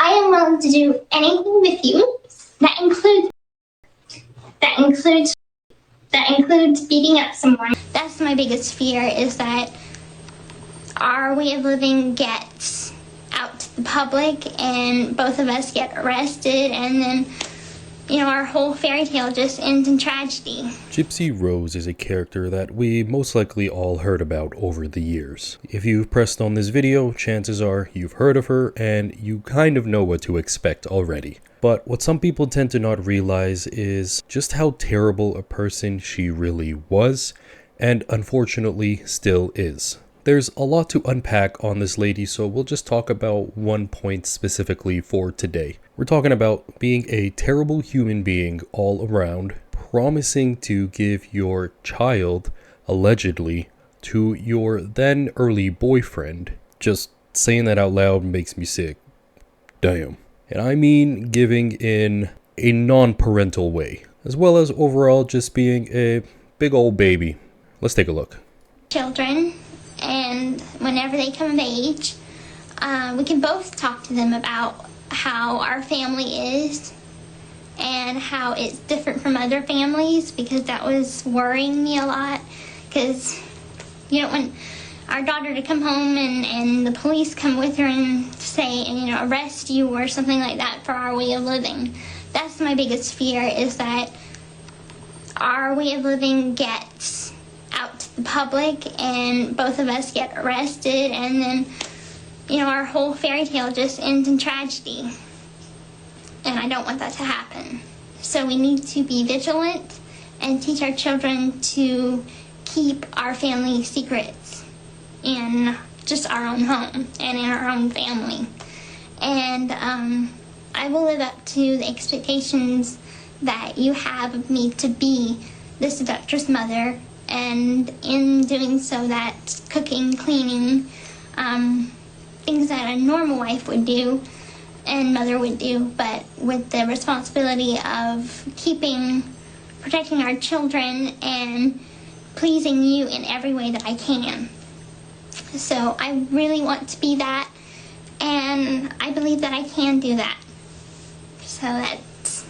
I am willing to do anything with you. That includes that includes that includes beating up someone. That's my biggest fear, is that our way of living gets out to the public and both of us get arrested, and then our whole fairy tale just ends in tragedy. Gypsy Rose is a character that we most likely all heard about over the years. If you've pressed on this video, chances are you've heard of her and you kind of know what to expect already. But what some people tend to not realize is just how terrible a person she really was, and unfortunately still is. There's a lot to unpack on this lady, so we'll just talk about one point specifically for today. We're talking about being a terrible human being all around, promising to give your child, allegedly, to your then early boyfriend. Just saying that out loud makes me sick. Damn. And I mean giving in a non-parental way, as well as overall just being a big old baby. Let's take a look. Children, and whenever they come of age, we can both talk to them about how our family is and how it's different from other families, because that was worrying me a lot. Because you don't want our daughter to come home and the police come with her and say, and arrest you or something like that for our way of living. That's my biggest fear, is that our way of living gets out to the public and both of us get arrested, and then our whole fairy tale just ends in tragedy. And I don't want that to happen. So we need to be vigilant and teach our children to keep our family secrets in just our own home and in our own family. And I will live up to the expectations that you have of me to be the seductress mother, and in doing so, that's cooking, cleaning, things that a normal wife would do and mother would do, but with the responsibility of protecting our children and pleasing you in every way that I can. So I really want to be that, and I believe that I can do that. So that's...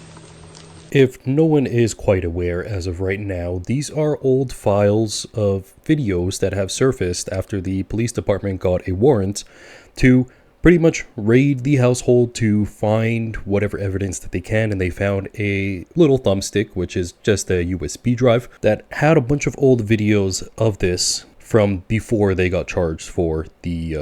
If no one is quite aware as of right now, these are old files of videos that have surfaced after the police department got a warrant to pretty much raid the household to find whatever evidence that they can, and they found a little thumbstick, which is just a USB drive, that had a bunch of old videos of this from before they got charged for the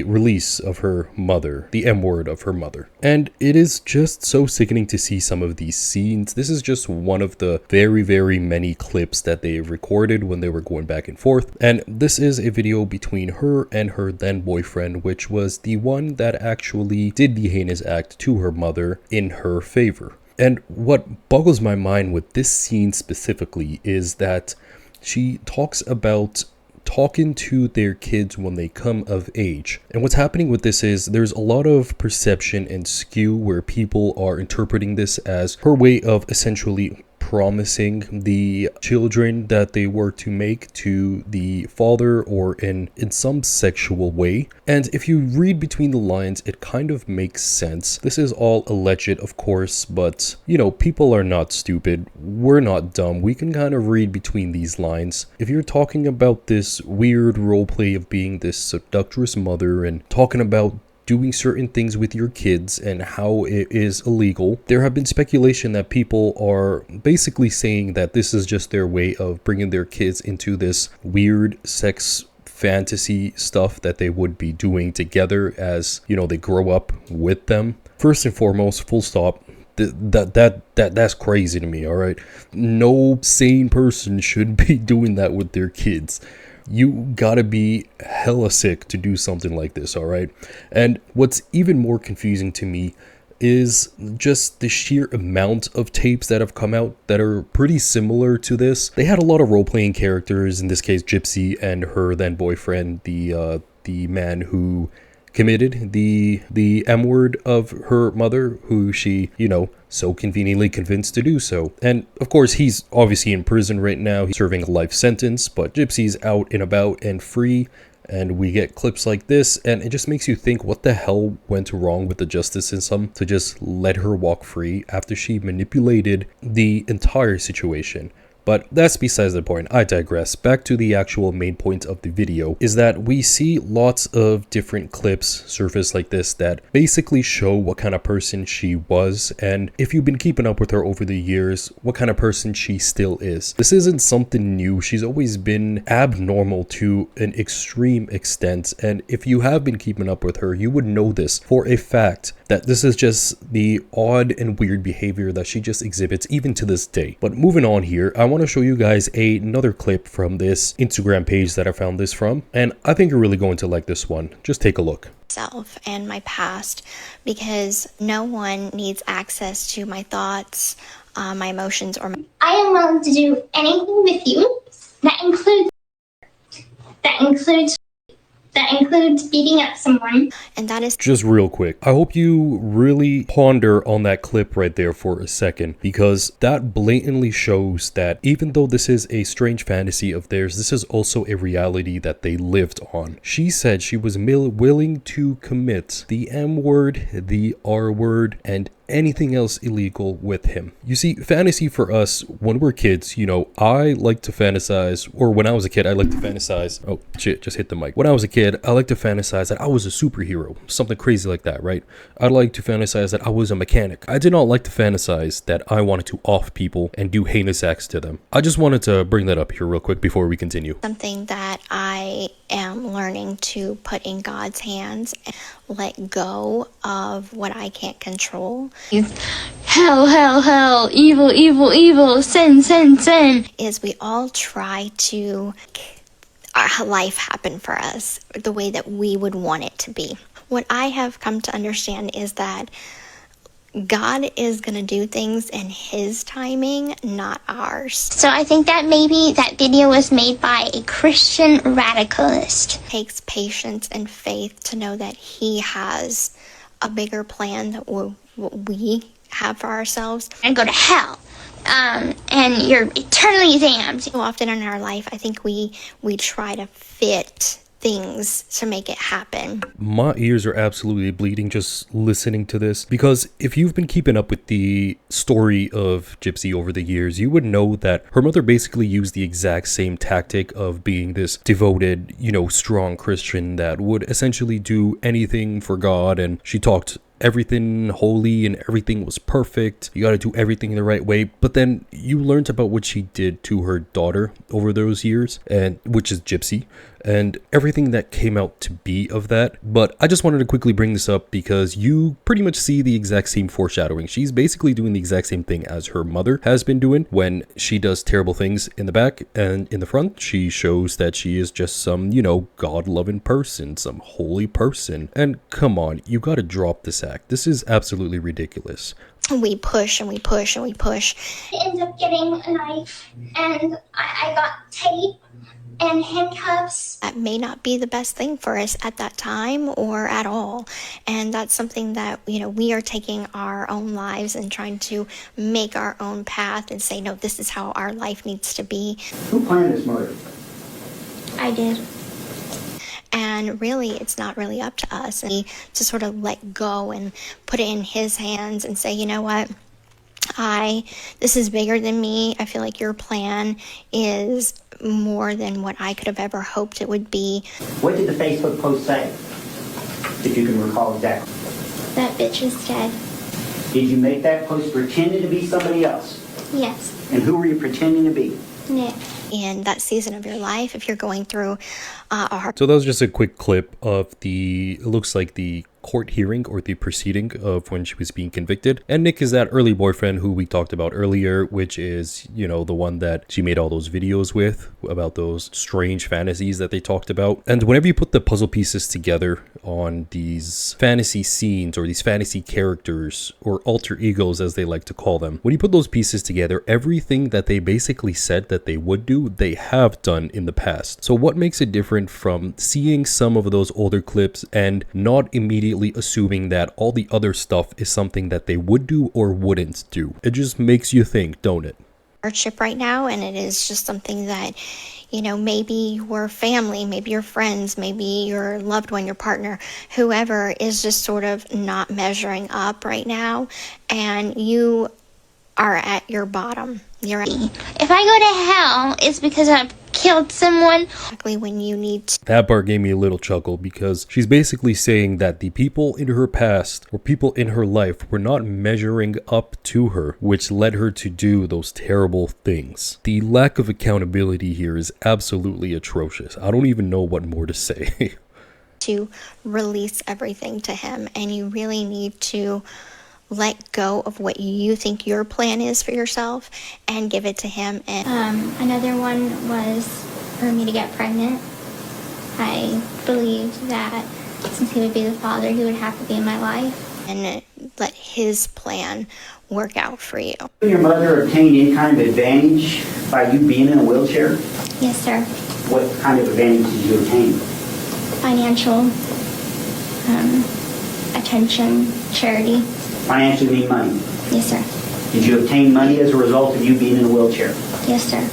release of her mother, the M-word of her mother. And it is just so sickening to see some of these scenes. This is just one of the very, very many clips that they recorded when they were going back and forth. And this is a video between her and her then boyfriend, which was the one that actually did the heinous act to her mother in her favor. And what boggles my mind with this scene specifically is that she talks about talking to their kids when they come of age. And what's happening with this is there's a lot of perception and skew where people are interpreting this as her way of essentially promising the children that they were to make to the father, or in some sexual way. And if you read between the lines, it kind of makes sense. This is all alleged, of course, but people are not stupid. We're not dumb. We can kind of read between these lines. If you're talking about this weird roleplay of being this seductress mother and talking about doing certain things with your kids and how it is illegal, there have been speculation that people are basically saying that this is just their way of bringing their kids into this weird sex fantasy stuff that they would be doing together as they grow up with them. First and foremost, full stop, that's crazy to me. All right, no sane person should be doing that with their kids. You gotta be hella sick to do something like this, all right? And what's even more confusing to me is just the sheer amount of tapes that have come out that are pretty similar to this. They had a lot of role-playing characters, in this case Gypsy and her then boyfriend, the man who committed the M-word of her mother, who she, so conveniently convinced to do so. And of course, he's obviously in prison right now. He's serving a life sentence, but Gypsy's out and about and free. and we get clips like this, and it just makes you think what the hell went wrong with the justice system to just let her walk free after she manipulated the entire situation. But that's besides the point. I digress. Back to the actual main point of the video is that we see lots of different clips surface like this that basically show what kind of person she was, and if you've been keeping up with her over the years, what kind of person she still is. This isn't something new. She's always been abnormal to an extreme extent, and if you have been keeping up with her, you would know this for a fact, that this is just the odd and weird behavior that she just exhibits even to this day. But moving on here, I want to show you guys another clip from this Instagram page that I found this from, and I think you're really going to like this one. Just take a look. Self and my past, because no one needs access to my thoughts, my emotions, or my... I am willing to do anything with you. That includes beating up someone. And that is just real quick. I hope you really ponder on that clip right there for a second, because that blatantly shows that even though this is a strange fantasy of theirs, this is also a reality that they lived on. She said she was willing to commit the M word, the R word, and anything else illegal with him. You see, fantasy for us when we're kids, you know, I like to fantasize, or when I was a kid, I like to fantasize. Oh shit, just hit the mic. When I was a kid, I like to fantasize that I was a superhero, something crazy like that, right? I'd like to fantasize that I was a mechanic. I did not like to fantasize that I wanted to off people and do heinous acts to them. I just wanted to bring that up here real quick before we continue. something that I am learning to put in God's hands and let go of what I can't control. Hell, hell, hell, evil, evil, evil, sin, sin, sin. Is we all try to make our life happen for us the way that we would want it to be. What I have come to understand is that God is going to do things in his timing, not ours. So I think that maybe that video was made by a Christian radicalist. It takes patience and faith to know that he has a bigger plan than what we have for ourselves. And go to hell. And you're eternally damned. So often in our life, I think we try to fit things to make it happen. My ears are absolutely bleeding just listening to this, because if you've been keeping up with the story of Gypsy over the years, you would know that her mother basically used the exact same tactic of being this devoted, you know, strong Christian that would essentially do anything for God, and she talked everything holy and everything was perfect. You got to do everything the right way. But then you learned about what she did to her daughter over those years, and which is Gypsy, and everything that came out to be of that. But I just wanted to quickly bring this up because you pretty much see the exact same foreshadowing. She's basically doing the exact same thing as her mother has been doing. When she does terrible things in the back and in the front, she shows that she is just some, you know, God-loving person, some holy person. And come on, you got to drop this act. This is absolutely ridiculous. We push and we push and we push. I ended up getting a knife, and I got tape and handcuffs. That may not be the best thing for us at that time or at all. And that's something that, you know, we are taking our own lives and trying to make our own path and say, no, this is how our life needs to be. Who planned this murder? I did. And really, it's not really up to us to sort of let go and put it in his hands and say, you know what? This is bigger than me. I feel like your plan is more than what I could have ever hoped it would be. What did the Facebook post say? If you can recall exactly. That bitch is dead. Did you make that post pretending to be somebody else? Yes. And who were you pretending to be? Nick. In that season of your life, if you're going through a hard... So that was just a quick clip of it looks like the court hearing or the proceeding of when she was being convicted. And Nick is that early boyfriend who we talked about earlier, which is, you know, the one that she made all those videos with about those strange fantasies that they talked about. And whenever you put the puzzle pieces together on these fantasy scenes or these fantasy characters or alter egos as they like to call them, when you put those pieces together, everything that they basically said that they would do, they have done in the past. So what makes it different from seeing some of those older clips and not immediately assuming that all the other stuff is something that they would do or wouldn't do? It just makes you think, don't it? hardship right now, and it is just something that, you know, maybe your family, maybe your friends, maybe your loved one, your partner, whoever is just sort of not measuring up right now, and you are at your bottom. You're at If I go to hell, it's because I've killed someone. exactly when you need to. That part gave me a little chuckle because she's basically saying that the people in her past or people in her life were not measuring up to her, which led her to do those terrible things. The lack of accountability here is absolutely atrocious. I don't even know what more to say. To release everything to him, and you really need to let go of what you think your plan is for yourself and give it to him. And Another one was for me to get pregnant. I believed that since he would be the father, he would have to be in my life. and let his plan work out for you. Did your mother obtain any kind of advantage by you being in a wheelchair? Yes, sir. What kind of advantage did you obtain? Financial, attention, charity. Financially mean money. Yes, sir. Did you obtain money as a result of you being in a wheelchair? Yes, sir.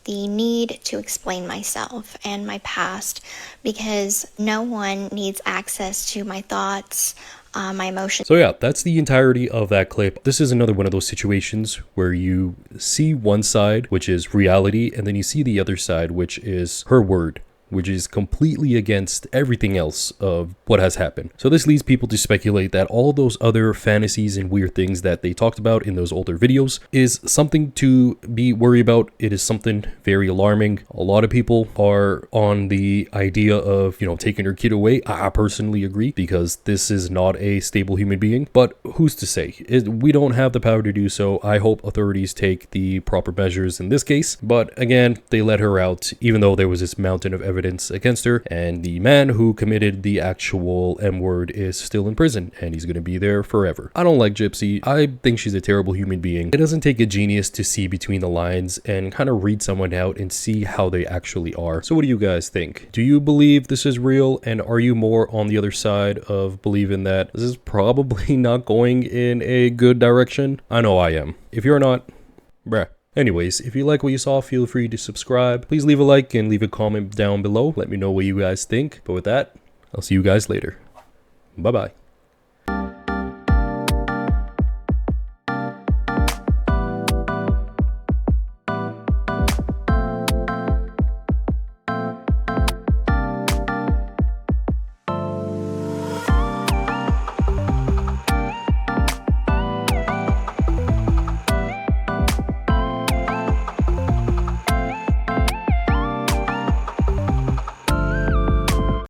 The need to explain myself and my past, because no one needs access to my thoughts, my emotions. So yeah, that's the entirety of that clip. This is another one of those situations where you see one side, which is reality, and then you see the other side, which is her word, which is completely against everything else of what has happened. So this leads people to speculate that all those other fantasies and weird things that they talked about in those older videos is something to be worried about. It is something very alarming. A lot of people are on the idea of, you know, taking her kid away. I personally agree, because this is not a stable human being, but who's to say? We don't have the power to do so. I hope authorities take the proper measures in this case, but again, they let her out, even though there was this mountain of evidence against her, and the man who committed the actual M-word is still in prison, and he's going to be there forever. I don't like Gypsy. I think she's a terrible human being. It doesn't take a genius to see between the lines and kind of read someone out and see how they actually are. So what do you guys think? Do you believe this is real, and are you more on the other side of believing that this is probably not going in a good direction? I know I am. If you're not, bruh. Anyways, if you like what you saw, feel free to subscribe. Please leave a like and leave a comment down below. Let me know what you guys think. But with that, I'll see you guys later. Bye-bye.